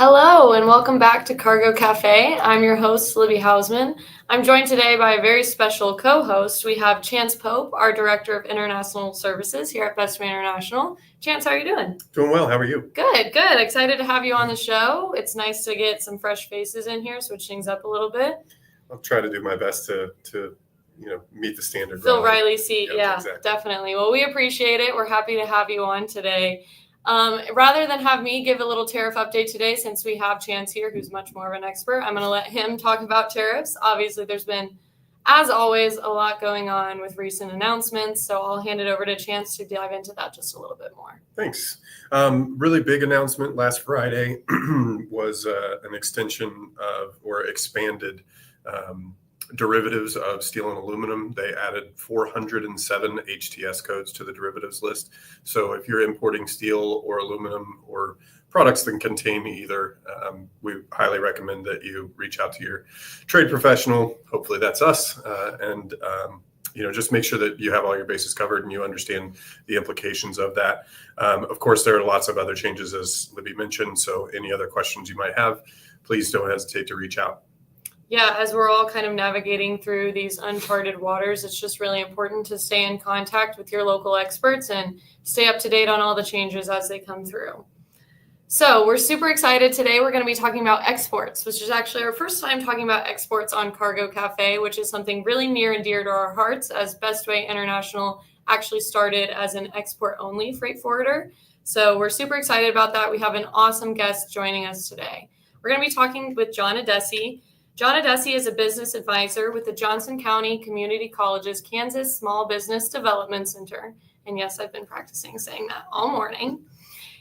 Hello and welcome back to Cargo Cafe. I'm your host, Libby Hausman. I'm joined today by a very special co-host. We have Chance Pope, our Director of International Services here at Bestway International. Chance, how are you doing? Doing well. How are you? Good. Excited to have you on the show. It's nice to get some fresh faces in here, switch things up a little bit. I'll try to do my best to meet the standard. Phil Riley's seat. Yep, Yeah, exactly. Definitely. Well, we appreciate it. We're happy to have you on today. Rather than have me give a little tariff update today, since we have Chance here, who's much more of an expert, I'm going to let him talk about tariffs. Obviously, there's been, as always, a lot going on with recent announcements. So I'll hand it over to Chance to dive into that just a little bit more. Thanks. Really big announcement last Friday was an extension of or expanded derivatives of steel and aluminum. They added 407 HTS codes to the derivatives list. So if you're importing steel or aluminum or products that contain either, we highly recommend that you reach out to your trade professional. Hopefully that's us. And just make sure that you have all your bases covered and you understand the implications of that. Of course, there are lots of other changes, as Libby mentioned. So any other questions you might have, please don't hesitate to reach out. Yeah, as we're all kind of navigating through these uncharted waters, it's just really important to stay in contact with your local experts and stay up to date on all the changes as they come through. So we're super excited today. We're going to be talking about exports, which is actually our first time talking about exports on Cargo Cafe, which is something really near and dear to our hearts, as Bestway International actually started as an export-only freight forwarder. So we're super excited about that. We have an awesome guest joining us today. We're going to be talking with John Edesi. John Edesi is a business advisor with the Johnson County Community College's Kansas Small Business Development Center. And yes, I've been practicing saying that all morning.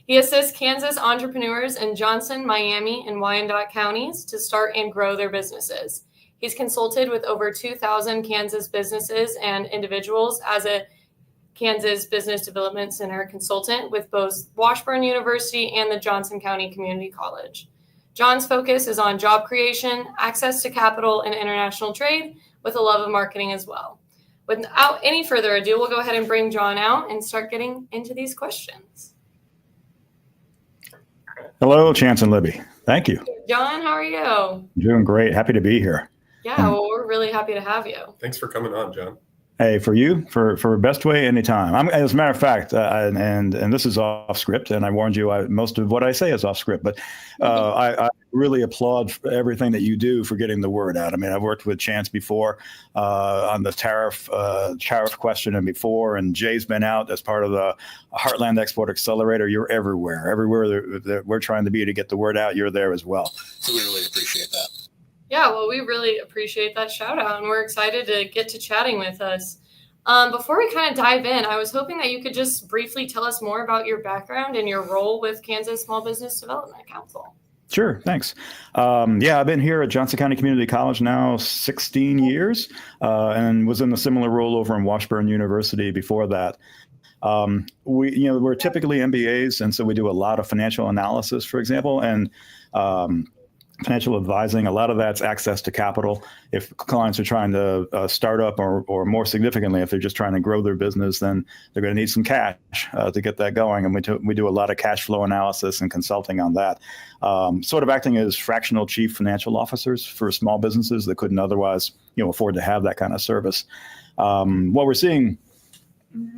He assists Kansas entrepreneurs in Johnson, Miami, and Wyandotte counties to start and grow their businesses. He's consulted with over 2,000 Kansas businesses and individuals as a Kansas Business Development Center consultant with both Washburn University and the Johnson County Community College. John's focus is on job creation, access to capital, and international trade, with a love of marketing as well. Without any further ado, we'll go ahead and bring John out and start getting into these questions. Hello, Chance and Libby. Thank you. John, how are you? Doing great. Happy to be here. Yeah, well, we're really happy to have you. Thanks for coming on, John. Hey, for you, for Bestway, anytime. As a matter of fact, and this is off script, and I warned you, most of what I say is off script, but I really applaud everything that you do for getting the word out. I mean, I've worked with Chance before on the tariff question and before, and Jay's been out as part of the Heartland Export Accelerator. You're everywhere that we're trying to be to get the word out. You're there as well. So we really appreciate that. Yeah, well, we really appreciate that shout out, and we're excited to get to chatting with us. Before we kind of dive in, I was hoping that you could just briefly tell us more about your background and your role with Kansas Small Business Development Council. Sure, thanks. I've been here at Johnson County Community College now 16 years and was in a similar role over in Washburn University before that. We're typically MBAs, and so we do a lot of financial analysis, for example, and financial advising. A lot of that's access to capital. If clients are trying to start up or more significantly, if they're just trying to grow their business, then they're going to need some cash to get that going. And we do a lot of cash flow analysis and consulting on that, sort of acting as fractional chief financial officers for small businesses that couldn't otherwise afford to have that kind of service. What we're seeing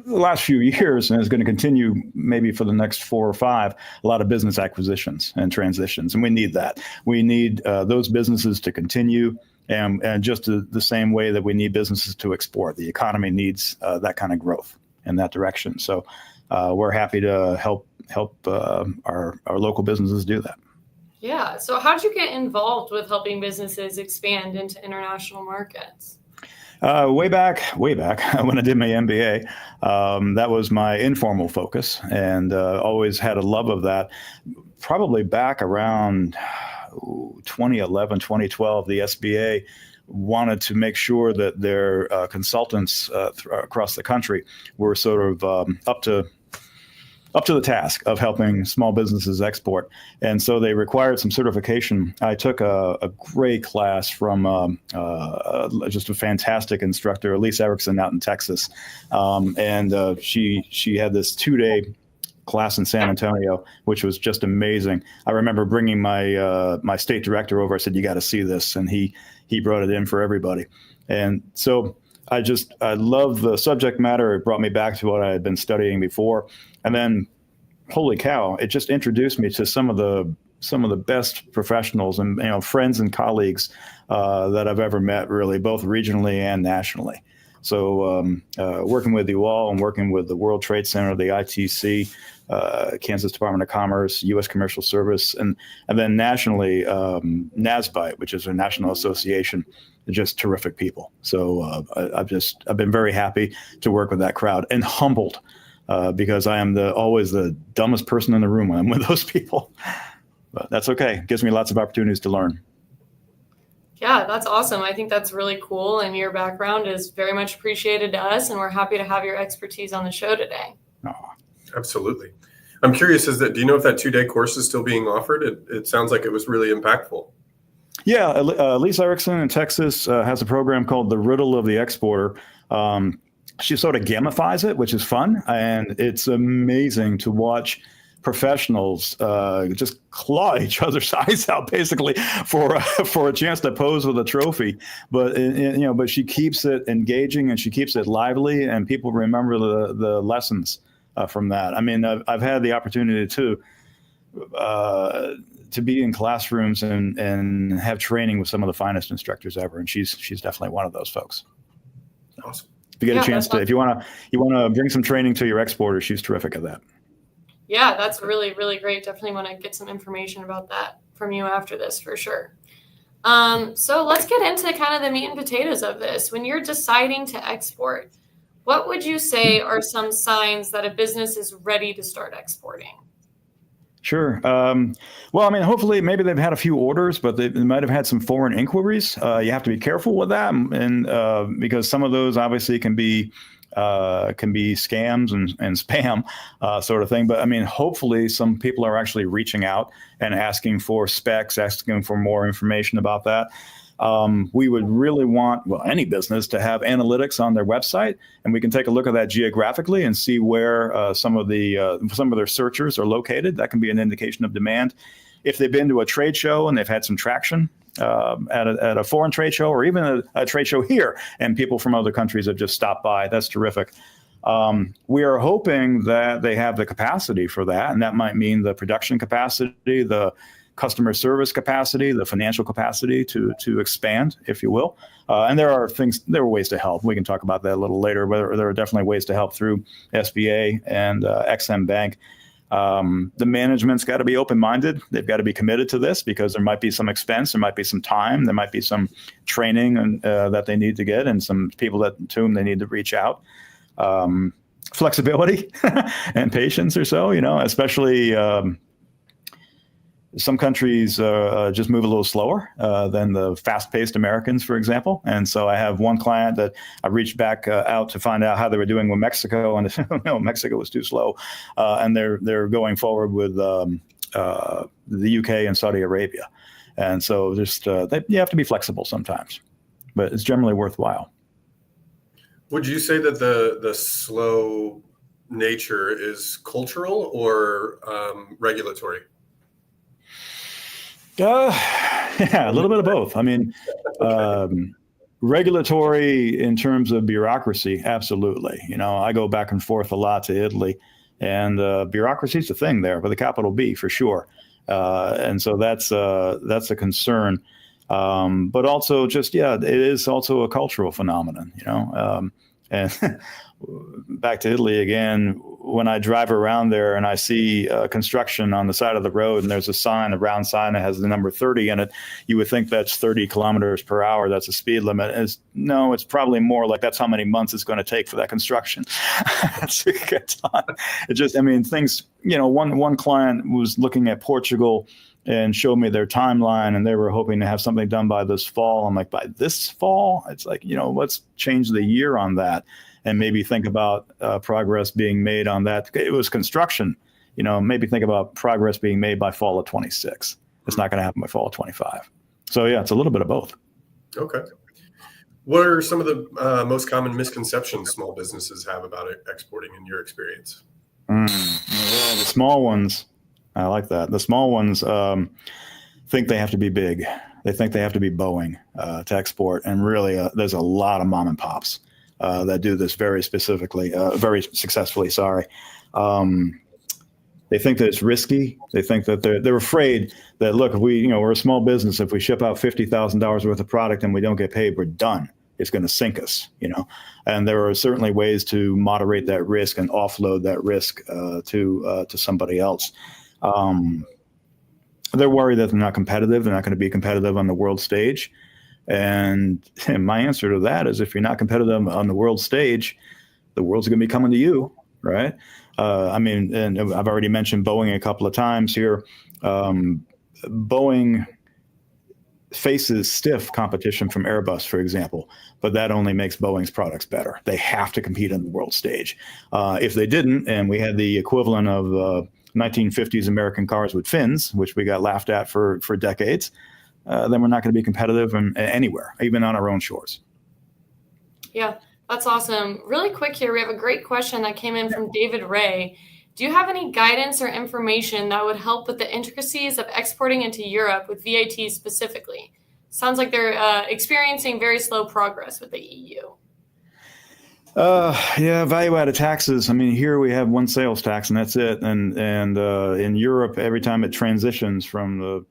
the last few years, and is going to continue maybe for the next 4 or 5, a lot of business acquisitions and transitions. And we need that. We need those businesses to continue, and just the same way that we need businesses to export. The economy needs that kind of growth in that direction. So we're happy to help our local businesses do that. Yeah. So how did you get involved with helping businesses expand into international markets? Way back when I did my MBA, that was my informal focus, and always had a love of that. Probably back around 2011, 2012, the SBA wanted to make sure that their consultants across the country were sort of up to the task of helping small businesses export. And so they required some certification. I took a great class from just a fantastic instructor, Elise Erickson, out in Texas. And she had this 2-day class in San Antonio, which was just amazing. I remember bringing my state director over. I said, "You got to see this," and he brought it in for everybody. And so I love the subject matter. It brought me back to what I had been studying before, and then, holy cow, it just introduced me to some of the best professionals and friends and colleagues that I've ever met, really, both regionally and nationally. So working with you all and working with the World Trade Center, the ITC, Kansas Department of Commerce, U.S. Commercial Service, and then nationally, NASBITE, which is a national association, just terrific people. So I've been very happy to work with that crowd and humbled because I am always the dumbest person in the room when I'm with those people. But that's okay. It gives me lots of opportunities to learn. Yeah, that's awesome. I think that's really cool. And your background is very much appreciated to us. And we're happy to have your expertise on the show today. Oh. Absolutely. I'm curious, do you know if that 2-day course is still being offered? It sounds like it was really impactful. Yeah, Lisa Erickson in Texas has a program called The Riddle of the Exporter. She sort of gamifies it, which is fun. And it's amazing to watch professionals just claw each other's eyes out, basically, for a chance to pose with a trophy. But but she keeps it engaging and she keeps it lively, and people remember the lessons from that. I mean, I've had the opportunity to be in classrooms and have training with some of the finest instructors ever, and she's definitely one of those folks. Awesome. If you get a chance to, if you want to bring some training to your exporter, she's terrific at that. Yeah, that's really, really great. Definitely want to get some information about that from you after this for sure. So let's get into kind of the meat and potatoes of this. When you're deciding to export, what would you say are some signs that a business is ready to start exporting? Sure. Well, I mean, hopefully maybe they've had a few orders, but they might have had some foreign inquiries. You have to be careful with that, and because some of those obviously can be scams and spam sort of thing. But I mean, hopefully some people are actually reaching out and asking for specs, asking for more information about that. We would really want, any business to have analytics on their website, and we can take a look at that geographically and see where some of their searchers are located. That can be an indication of demand. If they've been to a trade show and they've had some traction at a foreign trade show, or even a trade show here, and people from other countries have just stopped by, that's terrific. We are hoping that they have the capacity for that, and that might mean the production capacity, the customer service capacity, the financial capacity to expand, if you will. And there are ways to help. We can talk about that a little later, but there are definitely ways to help through SBA and Ex-Im Bank. The management's got to be open-minded. They've got to be committed to this, because there might be some expense, there might be some time, there might be some training that they need to get, and some people to whom they need to reach out. Flexibility and patience or so, especially some countries just move a little slower than the fast-paced Americans, for example. And so I have one client that I reached back out to find out how they were doing with Mexico, and Mexico was too slow, and they're going forward with the UK and Saudi Arabia. And so just you have to be flexible sometimes, but it's generally worthwhile. Would you say that the slow nature is cultural or regulatory? Yeah, a little bit of both. I mean, regulatory in terms of bureaucracy, absolutely. I go back and forth a lot to Italy, and bureaucracy is a thing there with a capital B for sure. And so that's a concern. But also just, it is also a cultural phenomenon, and back to Italy again, when I drive around there and I see construction on the side of the road, and there's a round sign that has the number 30 in it, you would think that's 30 kilometers per hour. That's a speed limit. It's probably more like that's how many months it's going to take for that construction to get done. It just, things, one client was looking at Portugal and showed me their timeline, and they were hoping to have something done by this fall. I'm like, by this fall? It's like, let's change the year on that and maybe think about progress being made on that. It was construction, maybe think about progress being made by fall of 26. It's not going to happen by fall of 25. So yeah, it's a little bit of both. Okay. What are some of the most common misconceptions small businesses have about exporting in your experience? Well, small ones, I like that. The small ones think they have to be big. They think they have to be Boeing to export. And really, there's a lot of mom and pops that do this very specifically, very successfully, sorry. They think that it's risky. They think that they're afraid that, look, if we're a small business. If we ship out $50,000 worth of product and we don't get paid, we're done. It's going to sink us, And there are certainly ways to moderate that risk and offload that risk to somebody else. They're worried that they're not competitive. They're not going to be competitive on the world stage. And my answer to that is, if you're not competitive on the world stage, the world's going to be coming to you, right? And I've already mentioned Boeing a couple of times here. Boeing faces stiff competition from Airbus, for example, but that only makes Boeing's products better. They have to compete on the world stage. If they didn't, and we had the equivalent of 1950s American cars with fins, which we got laughed at for decades, then we're not going to be competitive anywhere, even on our own shores. Yeah. That's awesome. Really quick here, we have a great question that came in from David Ray. Do you have any guidance or information that would help with the intricacies of exporting into Europe with VAT specifically? Sounds like they're experiencing very slow progress with the EU. Value-added taxes. Here we have one sales tax and that's it. And in Europe, every time it transitions from the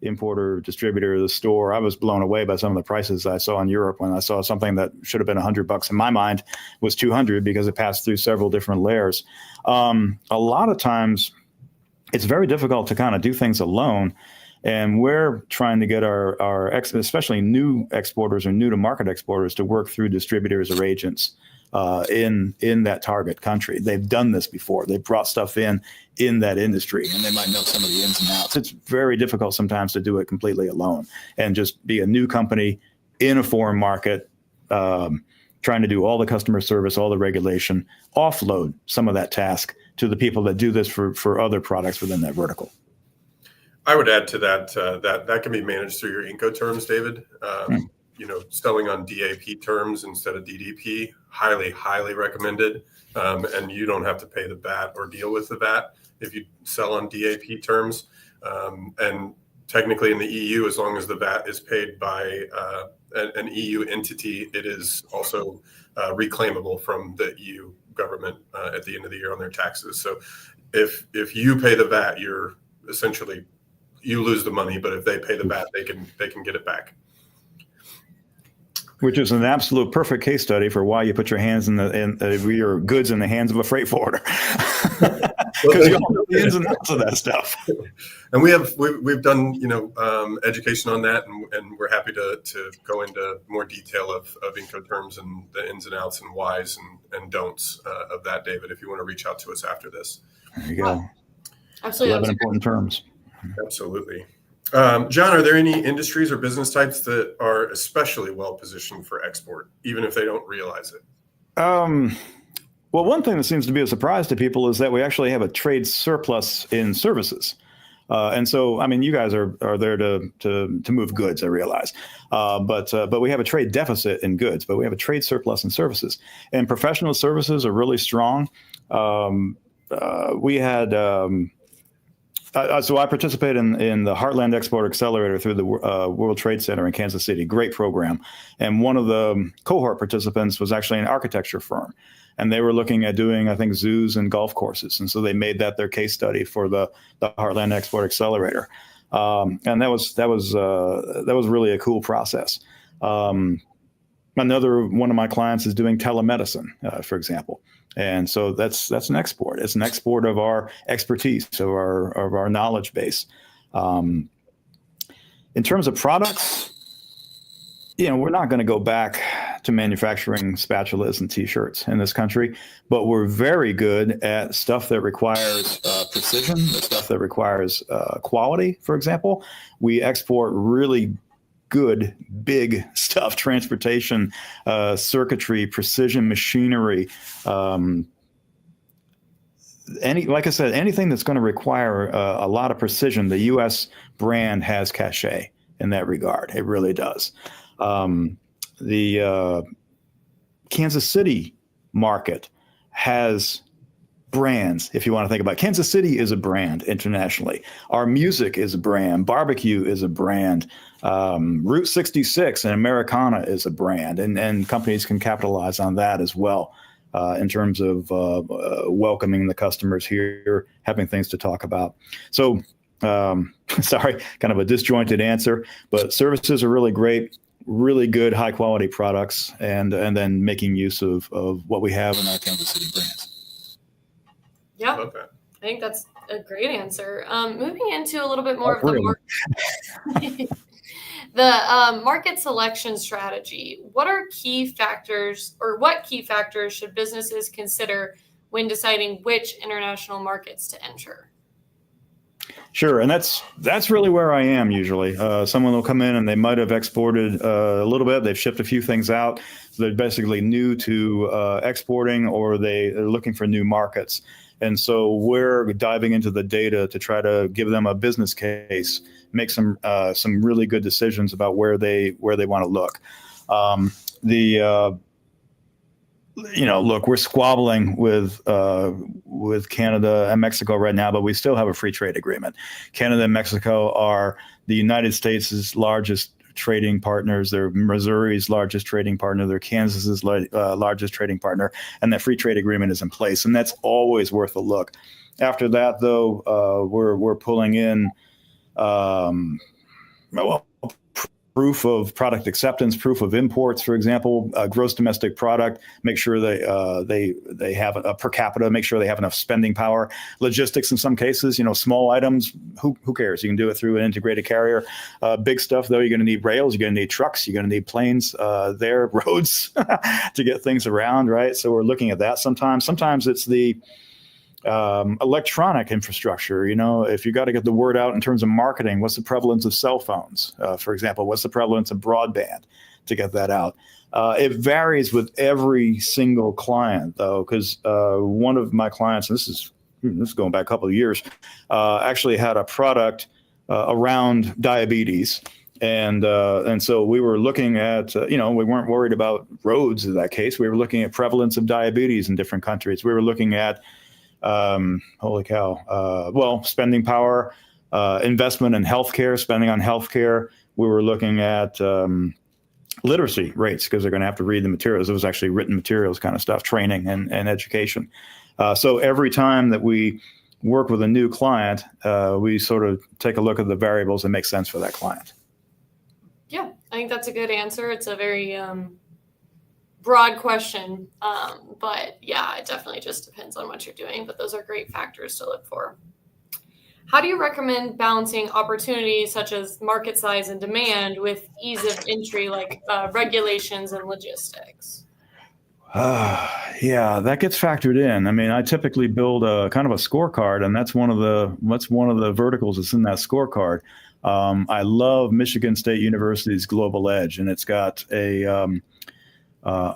importer, distributor, to the store, I was blown away by some of the prices I saw in Europe when I saw something that should have been $100 in my mind was $200 because it passed through several different layers. A lot of times it's very difficult to kind of do things alone. And we're trying to get our especially new exporters or new to market exporters to work through distributors or agents in that target country. They've done this before. They've brought stuff in that industry, and they might know some of the ins and outs. It's very difficult sometimes to do it completely alone and just be a new company in a foreign market, trying to do all the customer service, all the regulation, offload some of that task to the people that do this for other products within that vertical. I would add to that that can be managed through your Incoterms, David. Selling on DAP terms instead of DDP, highly recommended. And you don't have to pay the VAT or deal with the VAT if you sell on DAP terms. And technically in the EU, as long as the VAT is paid by an EU entity, it is also reclaimable from the EU government at the end of the year on their taxes. So if you pay the VAT, you're essentially, you lose the money, but if they pay the VAT, they can get it back. Which is an absolute perfect case study for why you put your hands your goods in the hands of a freight forwarder, because you all know the ins and outs of that stuff. And we've done education on that, and we're happy to go into more detail of Incoterms and the ins and outs and whys and don'ts of that, David. If you want to reach out to us after this, there you go. Absolutely, 11 important terms. Absolutely. John, are there any industries or business types that are especially well positioned for export, even if they don't realize it? Well, one thing that seems to be a surprise to people is that we actually have a trade surplus in services. And so, you guys are there to move goods, I realize. But we have a trade deficit in goods, but we have a trade surplus in services. And professional services are really strong. We had... So I participate in the Heartland Export Accelerator through the World Trade Center in Kansas City. Great program. And one of the cohort participants was actually an architecture firm. And they were looking at doing, I think, zoos and golf courses. And so they made that their case study for the Heartland Export Accelerator. And that was really a cool process. Another one of my clients is doing telemedicine, for example. And so that's an export. It's an export of our expertise, of our knowledge base. In terms of products, we're not going to go back to manufacturing spatulas and T-shirts in this country, but we're very good at stuff that requires precision, the stuff that requires quality. For example, we export really good, big stuff, transportation, circuitry, precision machinery. Like I said, anything that's going to require a lot of precision, the U.S. brand has cachet in that regard. It really does. The Kansas City market has brands, if you want to think about it. Kansas City is a brand internationally. Our music is a brand. Barbecue is a brand. Route 66 and Americana is a brand, and companies can capitalize on that as well in terms of welcoming the customers here, having things to talk about. So, sorry, kind of a disjointed answer, but services are really great, really good, high quality products, and then making use of what we have in our Kansas City brands. Yeah, Love that. I think that's a great answer. Moving into a little bit more of the market selection strategy. What key factors should businesses consider when deciding which international markets to enter? Sure, and that's really where I am usually. Someone will come in and they might have exported a little bit. They've shipped a few things out. So they're basically new to exporting, or they're looking for new markets. And so we're diving into the data to try to give them a business case, make some really good decisions about where they want to look. Look, we're squabbling with Canada and Mexico right now, but we still have a free trade agreement. Canada and Mexico are the United States' largest trading partners. They're Missouri's largest trading partner. They're Kansas's largest trading partner, and that free trade agreement is in place, and that's always worth a look. After that, though, we're pulling in proof of product acceptance, proof of imports, for example, gross domestic product, make sure they have a per capita, make sure they have enough spending power. Logistics in some cases, small items, who cares? You can do it through an integrated carrier. Big stuff, though, you're going to need rails, you're going to need trucks, you're going to need planes, roads to get things around, right? So we're looking at that sometimes. Sometimes it's the electronic infrastructure. If you got to get the word out in terms of marketing, what's the prevalence of cell phones, for example? What's the prevalence of broadband to get that out? It varies with every single client, though, because one of my clients, and this is going back a couple of years, actually had a product around diabetes. And so we were looking at, we weren't worried about roads in that case. We were looking at prevalence of diabetes in different countries. We were looking at spending power, investment in healthcare, spending on healthcare. We were looking at literacy rates, because they're going to have to read the materials. It was actually written materials kind of stuff, training and education. So every time that we work with a new client, we sort of take a look at the variables that make sense for that client. Yeah, I think that's a good answer. It's a very broad question, but yeah, it definitely just depends on what you're doing, but those are great factors to look for. How do you recommend balancing opportunities such as market size and demand with ease of entry, like regulations and logistics? Yeah, that gets factored in. I mean, I typically build a kind of a scorecard, and that's one of the verticals that's in that scorecard. I love Michigan State University's Global Edge, and it's got a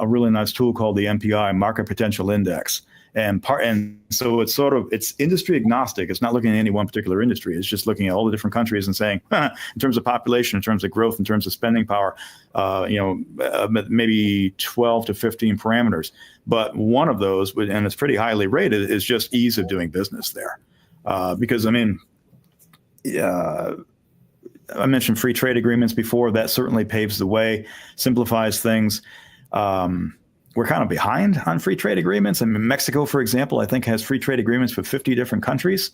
really nice tool called the MPI, Market Potential Index. And so it's industry agnostic. It's not looking at any one particular industry. It's just looking at all the different countries and saying, in terms of population, in terms of growth, in terms of spending power, maybe 12 to 15 parameters. But one of those, and it's pretty highly rated, is just ease of doing business there. Because, I mentioned free trade agreements before. That certainly paves the way, simplifies things. We're kind of behind on free trade agreements. I mean, Mexico, for example, I think has free trade agreements with 50 different countries,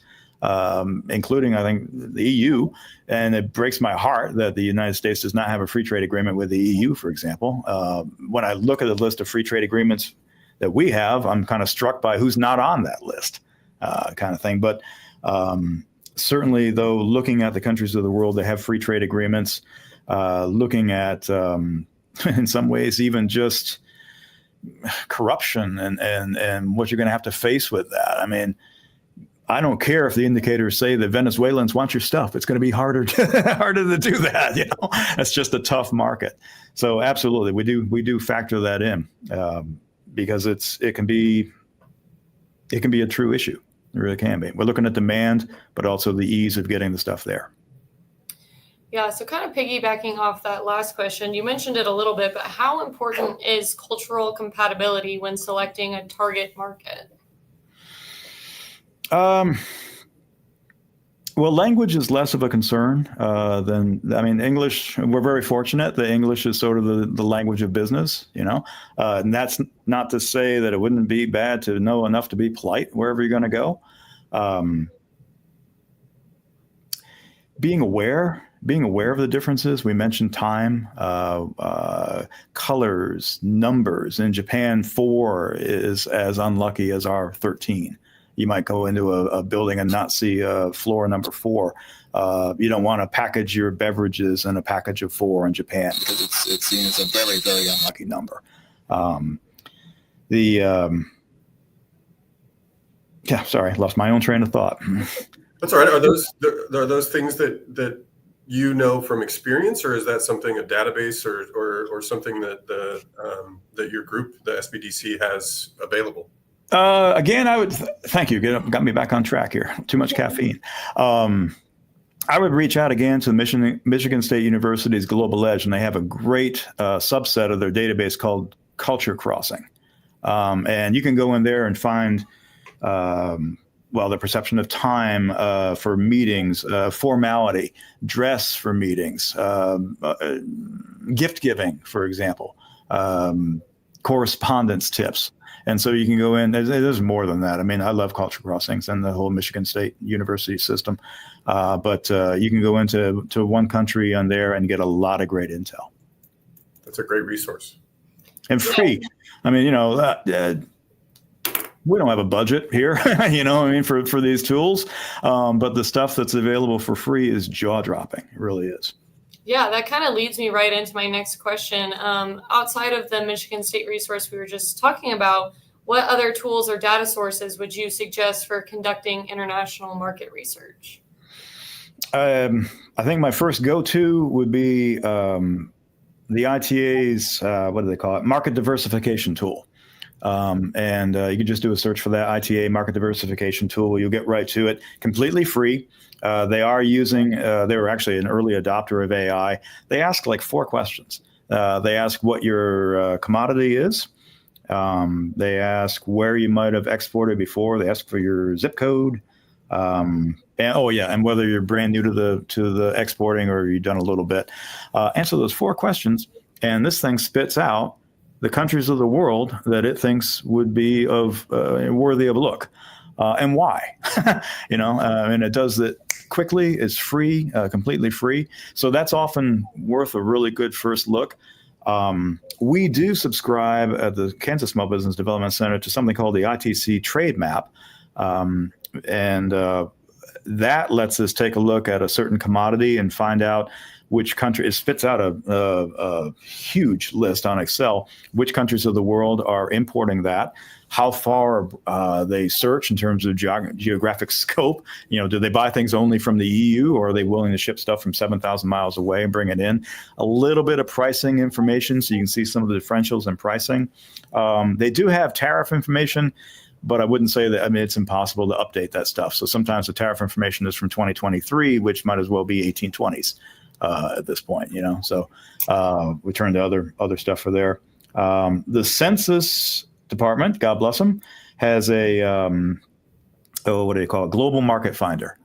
including, I think, the EU. And it breaks my heart that the United States does not have a free trade agreement with the EU, for example. When I look at the list of free trade agreements that we have, I'm kind of struck by who's not on that list, kind of thing. But certainly, though, looking at the countries of the world that have free trade agreements, looking at, in some ways, even just corruption and what you're going to have to face with that. I mean, I don't care if the indicators say that Venezuelans want your stuff. It's going to be harder to do that. That's just a tough market. So absolutely, we do factor that in because it can be a true issue. It really can be. We're looking at demand, but also the ease of getting the stuff there. Yeah, so kind of piggybacking off that last question, you mentioned it a little bit, but how important is cultural compatibility when selecting a target market? Um, well, language is less of a concern English. We're very fortunate that English is sort of the language of business, and that's not to say that it wouldn't be bad to know enough to be polite wherever you're going to go. Being aware of the differences. We mentioned time, colors, numbers. In Japan, 4 is as unlucky as our 13. You might go into a building and not see floor number 4. You don't want to package your beverages in a package of 4 in Japan because it's seen as a very, very unlucky number. Sorry, lost my own train of thought. That's all right. Are those things that you know from experience, or is that something, a database or something that that your group, the SBDC, has available? Again, I would thank you. Got me back on track here. Too much caffeine. I would reach out again to Michigan State University's Global Edge, and they have a great subset of their database called Culture Crossing. And you can go in there and find, the perception of time for meetings, formality, dress for meetings, gift giving, for example, correspondence tips. And so you can go in, there's more than that. I mean, I love Culture Crossings and the whole Michigan State University system. But you can go into one country on there and get a lot of great intel. That's a great resource. And free. I mean, we don't have a budget here, for these tools. But the stuff that's available for free is jaw-dropping. It really is. Yeah, that kind of leads me right into my next question. Outside of the Michigan State resource we were just talking about, what other tools or data sources would you suggest for conducting international market research? I think my first go-to would be the ITA's, what do they call it? Market diversification tool. And you can just do a search for that ITA market diversification tool. You'll get right to it, completely free. They were actually an early adopter of AI. They ask like 4 questions. They ask what your commodity is. They ask where you might have exported before. They ask for your zip code. And whether you're brand new to the exporting or you've done a little bit. Answer those 4 questions, and this thing spits out the countries of the world that it thinks would be worthy of a look, and why. And it does it quickly. It's free, completely free. So that's often worth a really good first look. We do subscribe at the Kansas Small Business Development Center to something called the ITC Trade Map, and that lets us take a look at a certain commodity and find out which country. It spits out a huge list on Excel, which countries of the world are importing that, how far they search in terms of geographic scope. Do they buy things only from the EU, or are they willing to ship stuff from 7,000 miles away and bring it in? A little bit of pricing information so you can see some of the differentials in pricing. They do have tariff information, but I wouldn't say that. I mean, it's impossible to update that stuff. So sometimes the tariff information is from 2023, which might as well be 1820s at this point. So we turn to other stuff for there. The Census Department, God bless them, has a what do they call it? Global Market Finder,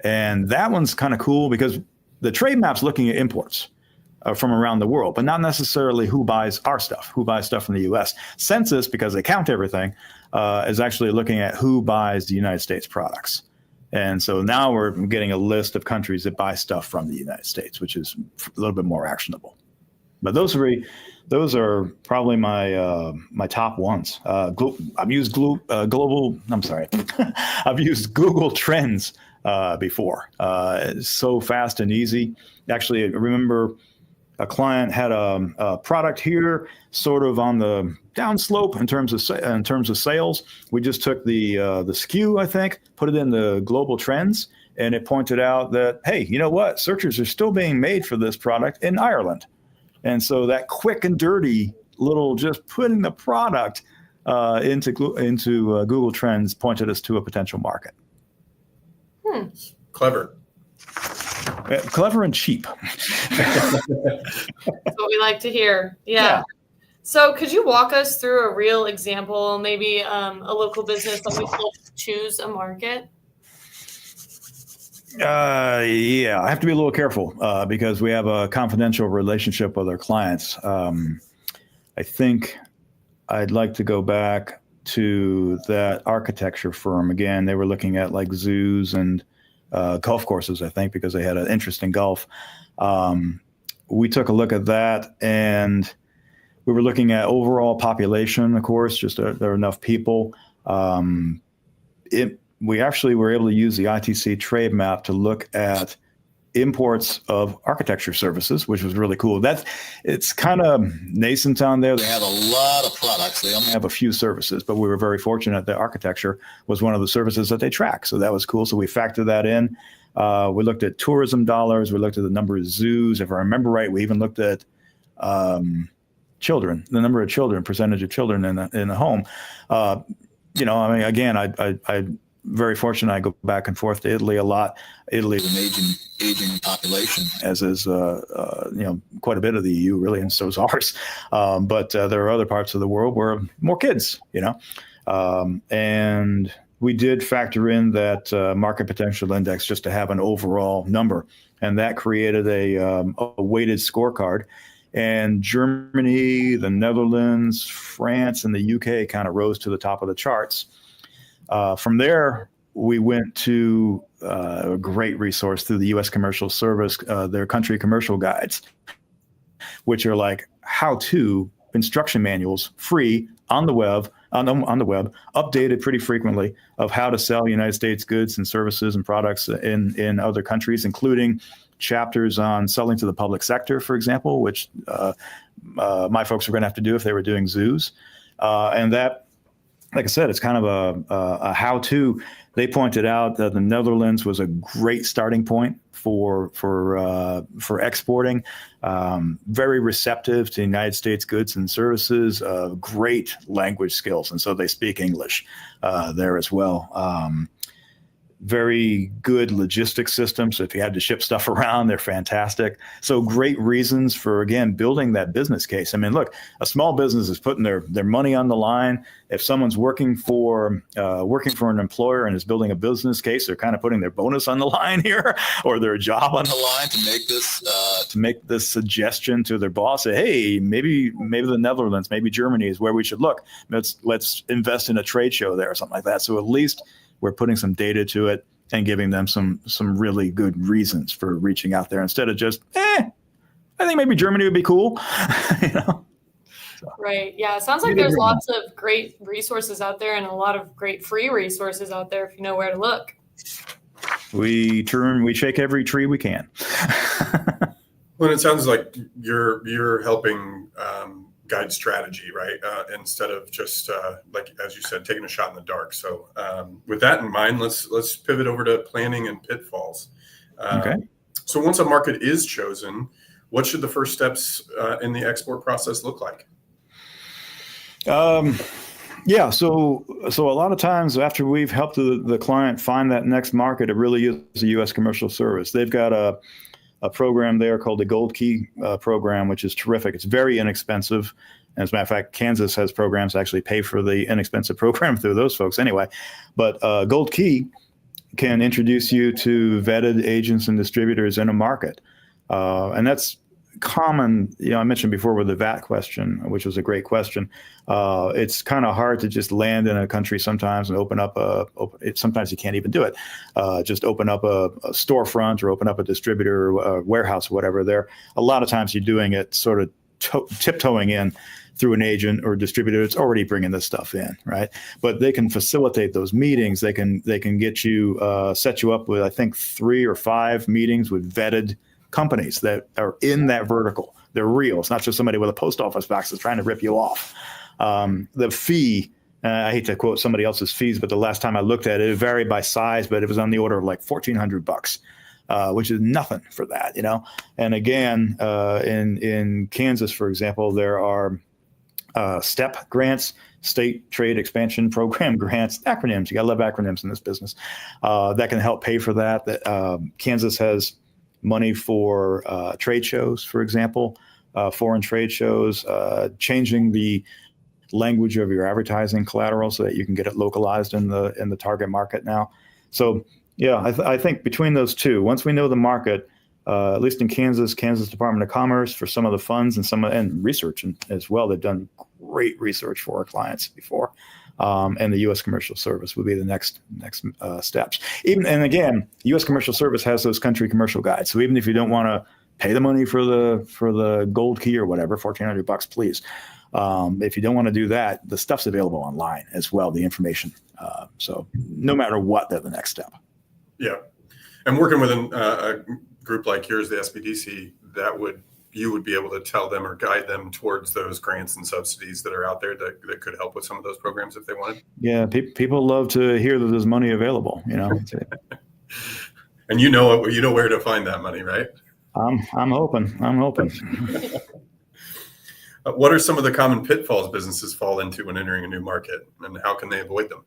and that one's kind of cool because the trade map's looking at imports from around the world, but not necessarily who buys our stuff, who buys stuff from the U.S. Census, because they count everything, is actually looking at who buys the United States products. And so now we're getting a list of countries that buy stuff from the United States, which is a little bit more actionable. But those are probably my top ones. I've used I've used Google Trends before. It's so fast and easy. Actually, I remember a client had a product here, sort of on the downslope in terms of sales. We just took the SKU, I think, put it in the Global Trends, and it pointed out that, hey, you know what? Searches are still being made for this product in Ireland. And so that quick and dirty little just putting the product into Google Trends pointed us to a potential market. Clever. Clever and cheap. That's what we like to hear. Yeah. So could you walk us through a real example, maybe a local business that we helped choose a market? Yeah, I have to be a little careful because we have a confidential relationship with our clients. I think I'd like to go back to that architecture firm again. They were looking at like zoos and golf courses, I think, because they had an interest in golf. We took a look at that, and we were looking at overall population, of course, just there are enough people. We actually were able to use the ITC trade map to look at imports of architecture services, which was really cool. It's kind of nascent on there. They have a lot of products. They only have a few services, but we were very fortunate that architecture was one of the services that they track. So that was cool. So we factored that in. We looked at tourism dollars. We looked at the number of zoos. If I remember right, we even looked at children, the number of children, percentage of children in the home. I mean, again, I very fortunate. I go back and forth to Italy a lot. Italy is an aging population, as is quite a bit of the EU, really, and so is ours. But there are other parts of the world where more kids, and we did factor in that market potential index just to have an overall number, and that created a weighted scorecard. And Germany, the Netherlands, France, and the UK kind of rose to the top of the charts. From there, we went to a great resource through the U.S. Commercial Service, their country commercial guides, which are like how-to instruction manuals, free on the web, updated pretty frequently, of how to sell United States goods and services and products in other countries, including chapters on selling to the public sector, for example, which my folks were going to have to do if they were doing zoos, and that. Like I said, it's kind of a how-to. They pointed out that the Netherlands was a great starting point for exporting. Very receptive to United States goods and services. Great language skills, and so they speak English there as well. Very good logistics systems. So if you had to ship stuff around, they're fantastic. So great reasons for, again, building that business case. I mean, look, a small business is putting their money on the line. If someone's working for an employer and is building a business case, they're kind of putting their bonus on the line here, or their job on the line to make this suggestion to their boss. Say, hey, maybe the Netherlands, maybe Germany is where we should look. Let's invest in a trade show there or something like that. So at least we're putting some data to it and giving them some really good reasons for reaching out there instead of just, I think maybe Germany would be cool, So. Right. Yeah. It sounds like there's lots of great resources out there and a lot of great free resources out there if you know where to look. We shake every tree we can. Well, it sounds like you're helping guide strategy, right? Instead of just like, as you said, taking a shot in the dark. So with that in mind, let's pivot over to planning and pitfalls. Okay. So once a market is chosen, what should the first steps in the export process look like? Yeah. So a lot of times after we've helped the client find that next market, it really is a U.S. Commercial Service. They've got a program there called the Gold Key program, which is terrific. It's very inexpensive. As a matter of fact, Kansas has programs that actually pay for the inexpensive program through those folks anyway. But Gold Key can introduce you to vetted agents and distributors in a market. And that's common. I mentioned before with the VAT question, which was a great question. It's kind of hard to just land in a country sometimes and open up sometimes you can't even do it. Just open up a storefront or open up a distributor or a warehouse or whatever there. A lot of times you're doing it sort of tiptoeing in through an agent or distributor that's already bringing this stuff in, right? But they can facilitate those meetings. They can get you, set you up with, I think, 3 or 5 meetings with vetted companies that are in that vertical. They're real. It's not just somebody with a post office box that's trying to rip you off. The fee, I hate to quote somebody else's fees, but the last time I looked at it, it varied by size, but it was on the order of like $1,400, which is nothing for that, And again, in Kansas, for example, there are STEP grants, State Trade Expansion Program grants, acronyms. You got to love acronyms in this business. That can help pay for that. Kansas has money for trade shows, for example. foreign trade shows, changing the language of your advertising collateral so that you can get it localized in the target market now. So yeah, I think between those two, once we know the market, at least in Kansas Department of Commerce for some of the funds and research as well, they've done great research for our clients before. And the U.S. Commercial Service would be the next steps. And again, the U.S. Commercial Service has those country commercial guides. So even if you don't want to pay the money for the gold key or whatever, $1,400, please. If you don't want to do that, the stuff's available online as well, the information. So no matter what, they're the next step. Yeah. And working with a group like yours, the SBDC, you would be able to tell them or guide them towards those grants and subsidies that are out there that could help with some of those programs if they wanted. Yeah. People love to hear that there's money available, And you know where to find that money, right? I'm hoping. What are some of the common pitfalls businesses fall into when entering a new market, and how can they avoid them?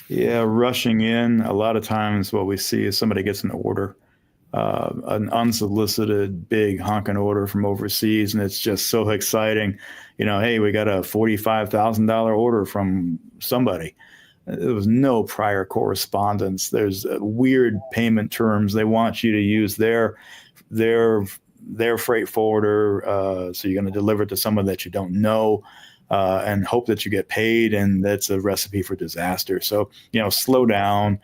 Rushing in. A lot of times what we see is somebody gets an order, an unsolicited big honking order from overseas, and it's just so exciting. Hey, we got a $45,000 order from somebody. There was no prior correspondence. There's weird payment terms. They want you to use their freight forwarder. So you're going to deliver it to someone that you don't know, and hope that you get paid. And that's a recipe for disaster. So, slow down.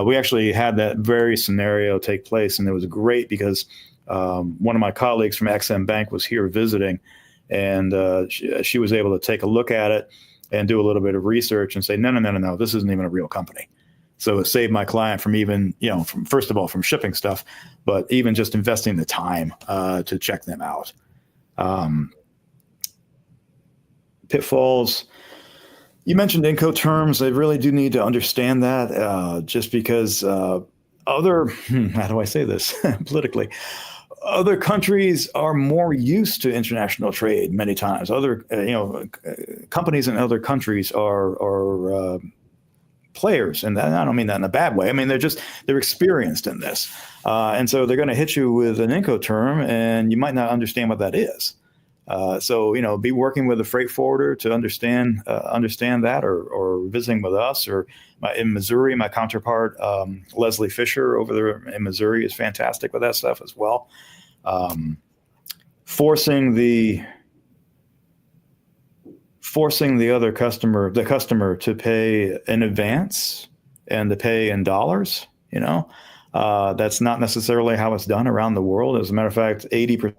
We actually had that very scenario take place, and it was great because one of my colleagues from XM Bank was here visiting, and she was able to take a look at it and do a little bit of research and say, no, this isn't even a real company. So it saved my client from even, first of all, from shipping stuff, but even just investing the time to check them out. Pitfalls. You mentioned Incoterms. They really do need to understand that, just because how do I say this politically? Other countries are more used to international trade many times. Other, companies in other countries are players, and I don't mean that in a bad way. I mean, they're experienced in this, and so they're going to hit you with an Incoterm, and you might not understand what that is. So be working with a freight forwarder to understand that, or visiting with us, or in Missouri, my counterpart Leslie Fisher over there in Missouri is fantastic with that stuff as well. Forcing the other customer to pay in advance and to pay in dollars, that's not necessarily how it's done around the world. As a matter of fact, 80%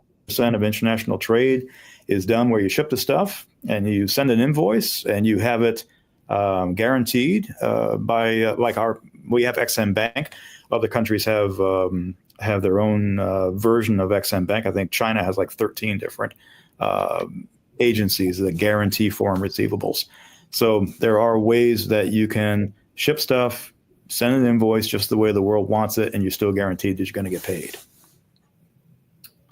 of international trade is done where you ship the stuff and you send an invoice and you have it guaranteed by we have XM Bank. Other countries have their own version of XM Bank. I think China has like 13 different agencies that guarantee foreign receivables. So there are ways that you can ship stuff, send an invoice just the way the world wants it, and you're still guaranteed that you're going to get paid.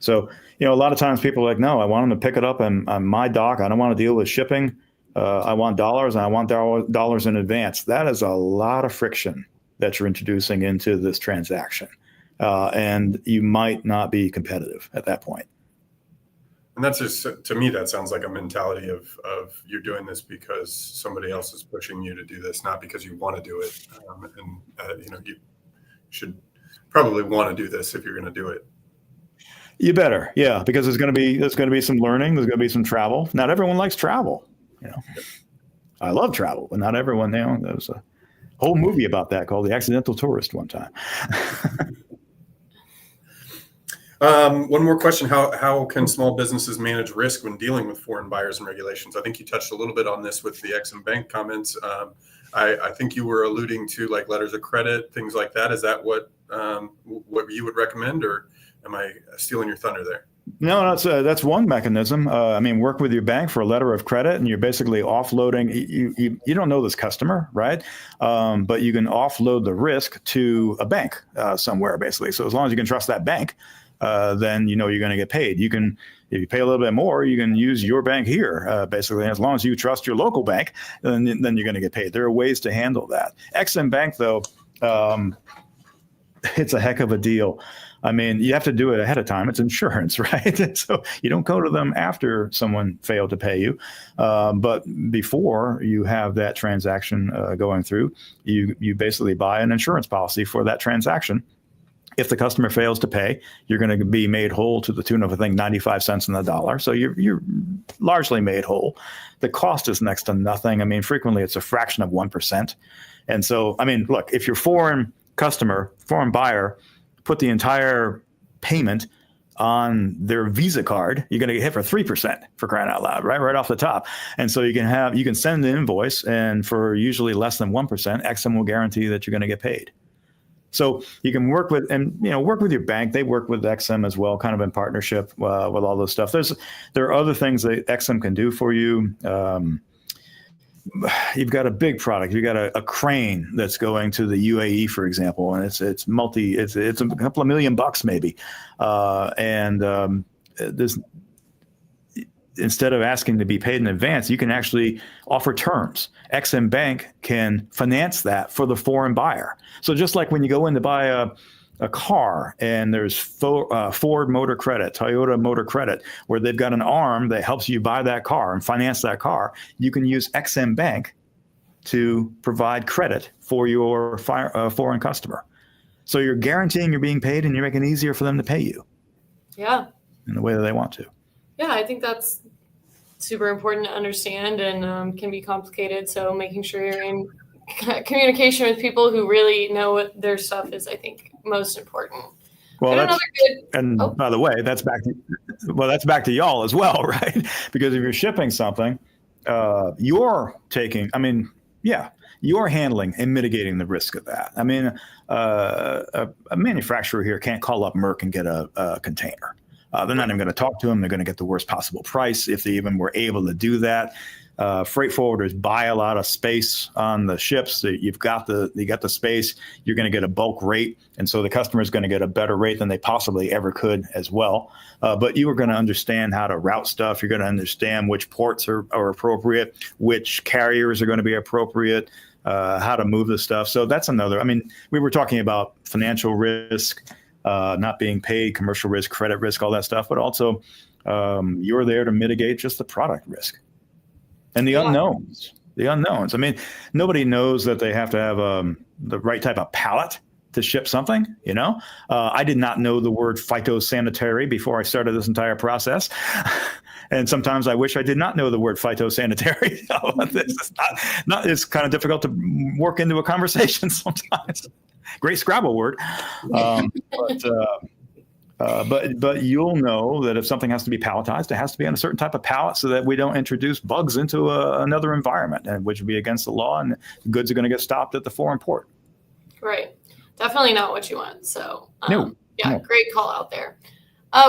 So, a lot of times people are like, no, I want them to pick it up on my dock. I don't want to deal with shipping. I want dollars, and I want dollars in advance. That is a lot of friction that you're introducing into this transaction. And you might not be competitive at that point. And that's just, to me, that sounds like a mentality of you're doing this because somebody else is pushing you to do this, not because you want to do it. You should probably want to do this if you're going to do it. You better, yeah, because there's going to be some learning. There's going to be some travel. Not everyone likes travel. I love travel, but not everyone. There was a whole movie about that called The Accidental Tourist one time. One more question. How can small businesses manage risk when dealing with foreign buyers and regulations? I think you touched a little bit on this with the XM Bank comments. I think you were alluding to like letters of credit, things like that. Is that what you would recommend, or am I stealing your thunder there? No, that's one mechanism. Work with your bank for a letter of credit, and you're basically offloading. You don't know this customer, right? But you can offload the risk to a bank somewhere, basically. So as long as you can trust that bank, then you're going to get paid. You can, if you pay a little bit more, you can use your bank here, basically. As long as you trust your local bank, then you're going to get paid. There are ways to handle that. XM Bank, though, it's a heck of a deal. I mean, you have to do it ahead of time. It's insurance, right? So you don't go to them after someone failed to pay you. But before you have that transaction going through, you basically buy an insurance policy for that transaction. If the customer fails to pay, you're going to be made whole to the tune of, I think, 95 cents on the dollar. So you're largely made whole. The cost is next to nothing. I mean, frequently it's a fraction of 1%. And so, I mean, look, if your foreign buyer, put the entire payment on their Visa card, you're going to get hit for 3%, for crying out loud, right off the top. And so you can send an invoice, and for usually less than 1%, XM will guarantee that you're going to get paid. So you can work with your bank. They work with XM as well, kind of in partnership with all this stuff. There are other things that XM can do for you. You've got a big product. You've got a crane that's going to the UAE, for example, and it's a couple of $1 million maybe. Instead of asking to be paid in advance, you can actually offer terms. XM Bank can finance that for the foreign buyer. So just like when you go in to buy a car and there's Ford Motor Credit, Toyota Motor Credit, where they've got an arm that helps you buy that car and finance that car, you can use XM Bank to provide credit for your foreign customer. So you're guaranteeing you're being paid, and you're making it easier for them to pay you. Yeah. In the way that they want to. Yeah, I think that's super important to understand, and can be complicated. So making sure you're in communication with people who really know what their stuff is, I think, most important. Well, by the way, that's back to y'all as well, right? Because if you're shipping something, you're handling and mitigating the risk of that. I mean, a manufacturer here can't call up Merck and get a container. They're not even going to talk to them. They're going to get the worst possible price if they even were able to do that. Freight forwarders buy a lot of space on the ships. You got the space. You're going to get a bulk rate, and so the customer is going to get a better rate than they possibly ever could as well. But you are going to understand how to route stuff. You're going to understand which ports are appropriate, which carriers are going to be appropriate, how to move the stuff. So that's another. I mean, we were talking about financial risk. Not being paid, commercial risk, credit risk, all that stuff, but also you're there to mitigate just the product risk and the unknowns. I mean, nobody knows that they have to have the right type of pallet to ship something. I did not know the word phytosanitary before I started this entire process. And sometimes I wish I did not know the word phytosanitary. It's kind of difficult to work into a conversation sometimes. Great Scrabble word. But you'll know that if something has to be palletized, it has to be on a certain type of pallet so that we don't introduce bugs into another environment, which would be against the law, and goods are going to get stopped at the foreign port. Right. Definitely not what you want. So, No. Great call out there.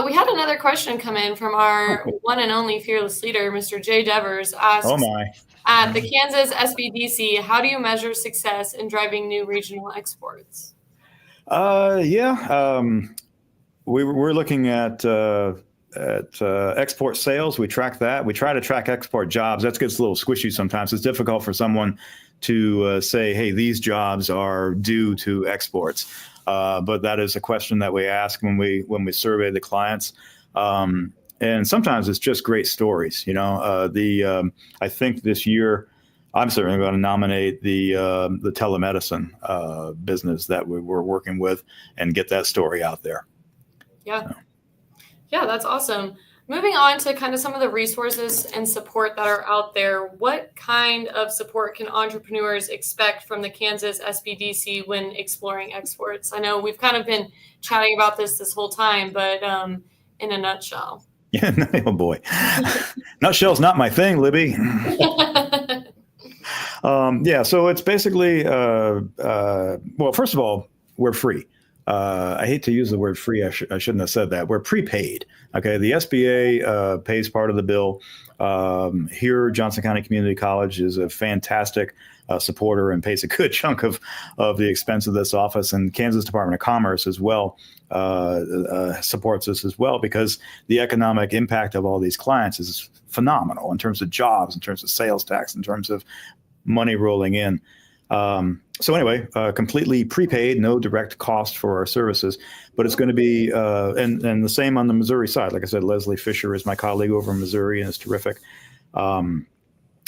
We had another question come in from our one and only fearless leader, Mr. Jay Devers, asks, at the Kansas SBDC, how do you measure success in driving new regional exports? We're looking at export sales. We track that. We try to track export jobs. That gets a little squishy sometimes. It's difficult for someone to say, hey, these jobs are due to exports. But that is a question that we ask when we survey the clients. And sometimes it's just great stories. I think this year I'm certainly going to nominate the telemedicine business that we were working with and get that story out there. Yeah, that's awesome. Moving on to kind of some of the resources and support that are out there, what kind of support can entrepreneurs expect from the Kansas SBDC when exploring exports? I know we've kind of been chatting about this whole time, but in a nutshell. Yeah, oh boy. Nutshell's not my thing, Libby. So it's basically, well, first of all, we're free. I hate to use the word free. I shouldn't have said that. We're prepaid. Okay. The SBA pays part of the bill. Here, Johnson County Community College is a fantastic supporter and pays a good chunk of the expense of this office. And Kansas Department of Commerce as well supports us as well, because the economic impact of all these clients is phenomenal in terms of jobs, in terms of sales tax, in terms of money rolling in. So anyway, completely prepaid, no direct cost for our services, but it's going to be, and the same on the Missouri side. Like I said, Leslie Fisher is my colleague over in Missouri and is terrific.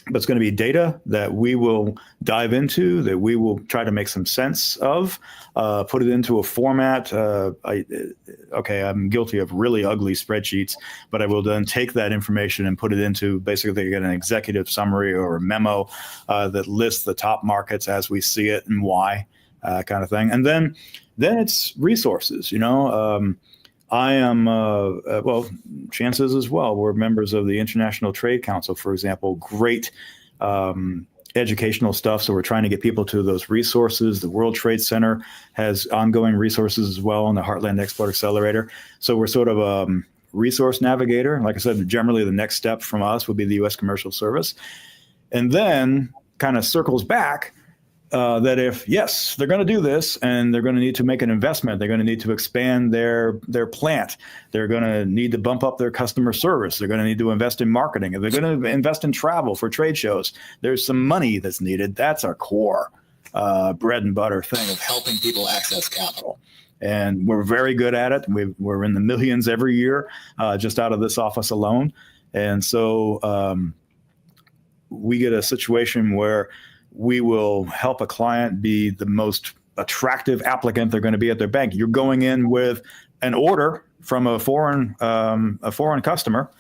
But it's going to be data that we will dive into, that we will try to make some sense of, put it into a format. I'm guilty of really ugly spreadsheets, but I will then take that information and put it into basically an executive summary or a memo that lists the top markets as we see it and why, kind of thing. And then it's resources, I am, chances as well. We're members of the International Trade Council, for example, great educational stuff. So we're trying to get people to those resources. The World Trade Center has ongoing resources as well on the Heartland Export Accelerator. So we're sort of a resource navigator. Like I said, generally the next step from us would be the U.S. Commercial Service. And then kind of circles back that if, yes, they're going to do this and they're going to need to make an investment, they're going to need to expand their plant, they're going to need to bump up their customer service, they're going to need to invest in marketing, they're going to invest in travel for trade shows, there's some money that's needed. That's our core bread and butter thing of helping people access capital. And we're very good at it. We're in the millions every year just out of this office alone. And so we get a situation where we will help a client be the most attractive applicant they're going to be at their bank. You're going in with an order from a foreign customer,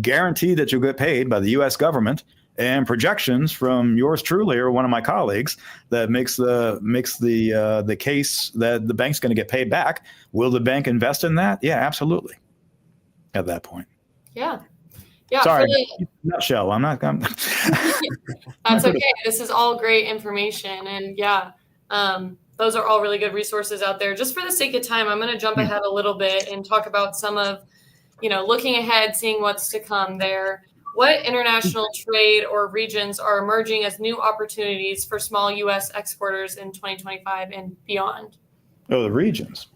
guaranteed that you'll get paid by the U.S. government, and projections from yours truly or one of my colleagues that makes the case that the bank's going to get paid back. Will the bank invest in that? Yeah, absolutely. At that point. Yeah. Sorry, nutshell. I'm That's okay. This is all great information. And those are all really good resources out there. Just for the sake of time, I'm going to jump ahead a little bit and talk about some of, looking ahead, seeing what's to come there. What international trade or regions are emerging as new opportunities for small U.S. exporters in 2025 and beyond? Oh, the regions.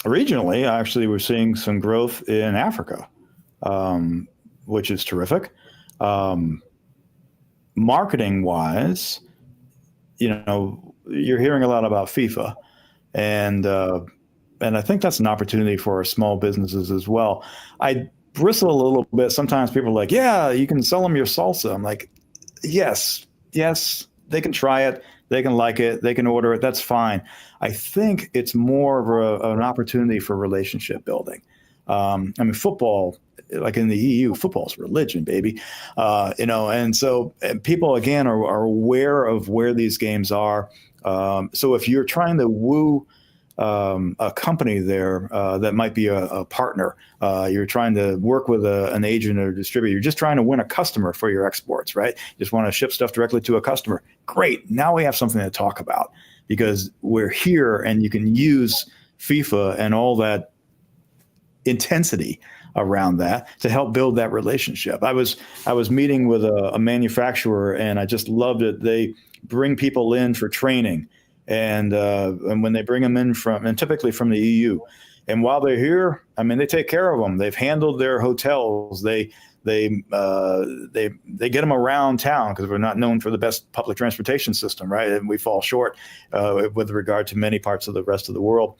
Regionally, actually, we're seeing some growth in Africa, which is terrific. Marketing-wise, you're hearing a lot about FIFA, and I think that's an opportunity for our small businesses as well. I bristle a little bit. Sometimes people are like, "Yeah, you can sell them your salsa." I'm like, "Yes, they can try it. They can like it. They can order it. That's fine." I think it's more of an opportunity for relationship building. Football, like in the EU, football's religion, baby. And so people, again, are aware of where these games are. So if you're trying to woo a company there that might be a partner, you're trying to work with an agent or distributor, you're just trying to win a customer for your exports, right? You just want to ship stuff directly to a customer. Great. Now we have something to talk about because we're here and you can use FIFA and all that intensity around that to help build that relationship. I was meeting with a manufacturer and I just loved it. They bring people in for training. And when they bring them in typically from the EU, and while they're here, they take care of them. They've handled their hotels. They get them around town because we're not known for the best public transportation system, right? And we fall short with regard to many parts of the rest of the world.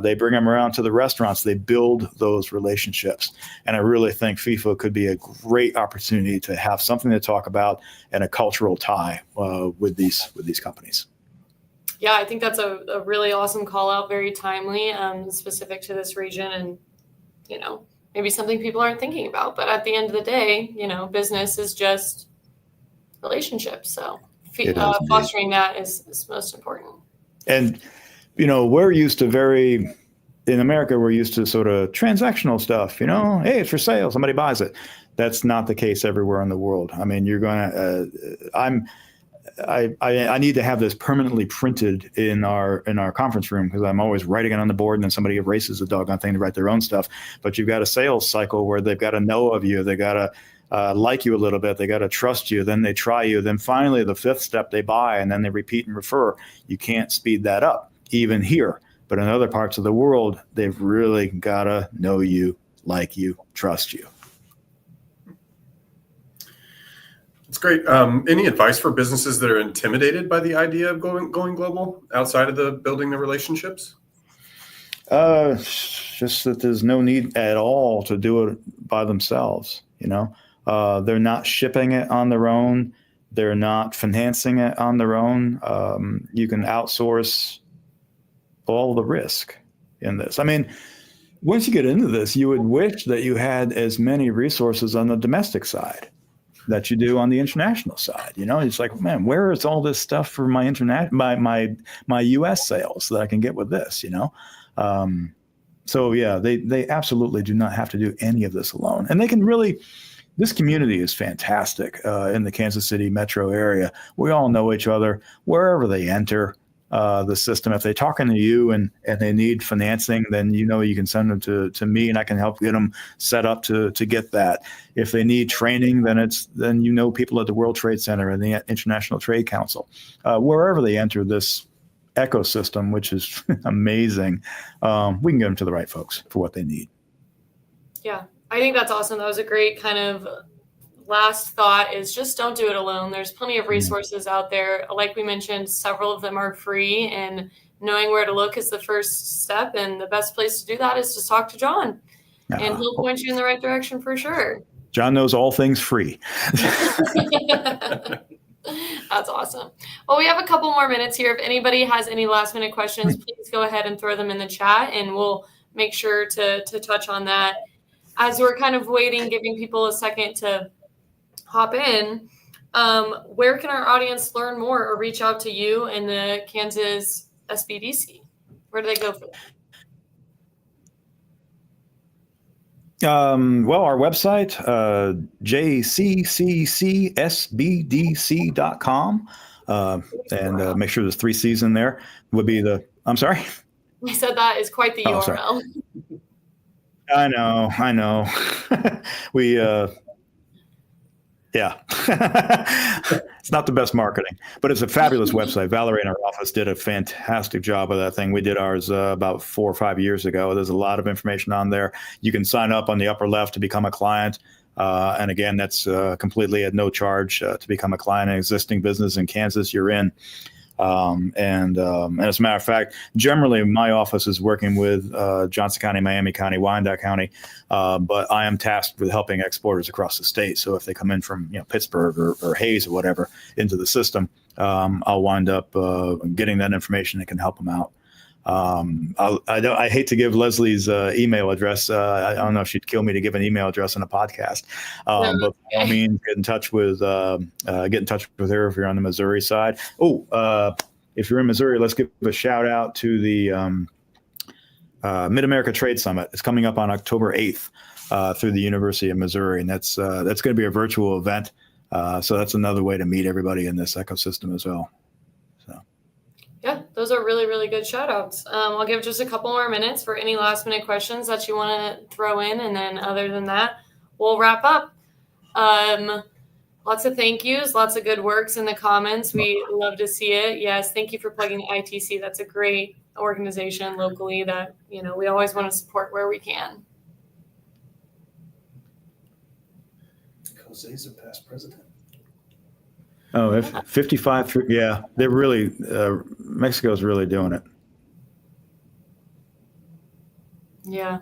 They bring them around to the restaurants. They build those relationships, and I really think FIFA could be a great opportunity to have something to talk about and a cultural tie with these companies. Yeah, I think that's a really awesome call out, very timely, specific to this region and, maybe something people aren't thinking about. But at the end of the day, business is just relationships. So fostering that is most important. And, we're used to in America, we're used to sort of transactional stuff, hey, it's for sale, somebody buys it. That's not the case everywhere in the world. You're going to, I need to have this permanently printed in our conference room because I'm always writing it on the board and then somebody erases the doggone thing to write their own stuff. But you've got a sales cycle where they've got to know of you. They got to like you a little bit. They got to trust you. Then they try you. Then finally the fifth step they buy and then they repeat and refer. You can't speed that up even here. But in other parts of the world, they've really got to know you, like you, trust you. It's great. Any advice for businesses that are intimidated by the idea of going global outside of the building the relationships? Just that there's no need at all to do it by themselves. They're not shipping it on their own. They're not financing it on their own. You can outsource all the risk in this. I mean, once you get into this, you would wish that you had as many resources on the domestic side that you do on the international side. It's like, man, where is all this stuff for my my U.S. sales that I can get with this? So yeah, they absolutely do not have to do any of this alone, and they can really. This community is fantastic in the Kansas City metro area. We all know each other wherever they enter the system. If they're talking to you and they need financing, then you can send them to me, and I can help get them set up to get that. If they need training, then people at the World Trade Center and the International Trade Council. Wherever they enter this ecosystem, which is amazing, we can get them to the right folks for what they need. Yeah. I think that's awesome. That was a great kind of last thought, is just don't do it alone. There's plenty of resources out there. Like we mentioned, several of them are free, and knowing where to look is the first step. And the best place to do that is to talk to John, and he'll point you in the right direction for sure. John knows all things free. That's awesome. Well, we have a couple more minutes here. If anybody has any last minute questions, please go ahead and throw them in the chat, and we'll make sure to touch on that. As we're kind of waiting, giving people a second to hop in, where can our audience learn more or reach out to you and the Kansas SBDC? Where do they go for that? Well, our website, jcccSBDC.com, and make sure there's 3 C's in there, would be I'm sorry? I said that is quite the URL. Sorry. I know. Yeah. It's not the best marketing, but it's a fabulous website. Valerie in our office did a fantastic job of that thing. We did ours about 4 or 5 years ago. There's a lot of information on there. You can sign up on the upper left to become a client. And again, that's completely at no charge to become a client. An existing business in Kansas, you're in. And as a matter of fact, generally my office is working with Johnson County, Miami County, Wyandotte County, but I am tasked with helping exporters across the state. So if they come in from Pittsburgh or Hayes or whatever into the system, I'll wind up getting that information that can help them out. I hate to give Leslie's email address. I don't know if she'd kill me to give an email address on a podcast. But by all means, get in touch with her if you're on the Missouri side. If you're in Missouri, let's give a shout out to the Mid-America Trade Summit. It's coming up on October 8th through the University of Missouri, and that's going to be a virtual event. So that's another way to meet everybody in this ecosystem as well. Yeah, those are really, really good shout outs. I'll give just a couple more minutes for any last minute questions that you want to throw in. And then other than that, we'll wrap up. Lots of thank yous, lots of good works in the comments. We love to see it. Yes, thank you for plugging the ITC. That's a great organization locally that, we always want to support where we can. Jose's a past president. Oh, 55. Yeah, they're really, Mexico's really doing it. Yeah.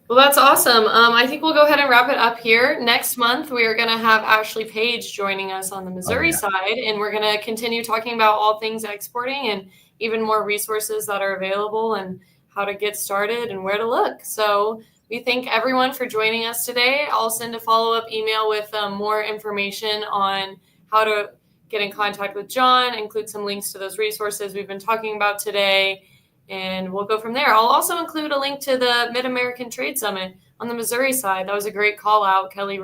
Well, that's awesome. I think we'll go ahead and wrap it up here. Next month, we are going to have Ashley Page joining us on the Missouri side, and we're going to continue talking about all things exporting and even more resources that are available and how to get started and where to look. So we thank everyone for joining us today. I'll send a follow-up email with more information on how to get in contact with John, include some links to those resources we've been talking about today, and we'll go from there. I'll also include a link to the Mid-American Trade Summit on the Missouri side. That was a great call out. Kelly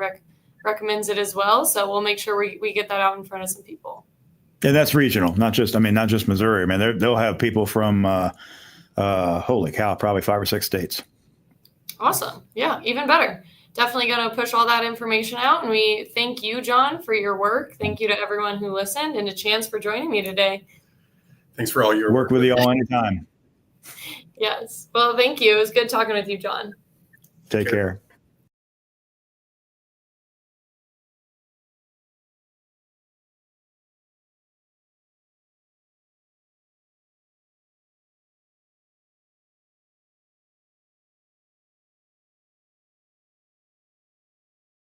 recommends it as well. So we'll make sure we get that out in front of some people. And that's regional, not just Missouri. They'll have people from, holy cow, probably 5 or 6 states. Awesome. Yeah, even better. Definitely going to push all that information out. And we thank you, John, for your work. Thank you to everyone who listened, and to Chance for joining me today. Thanks for all your work with you all anytime. Yes. Well, thank you. It was good talking with you, John. Take care.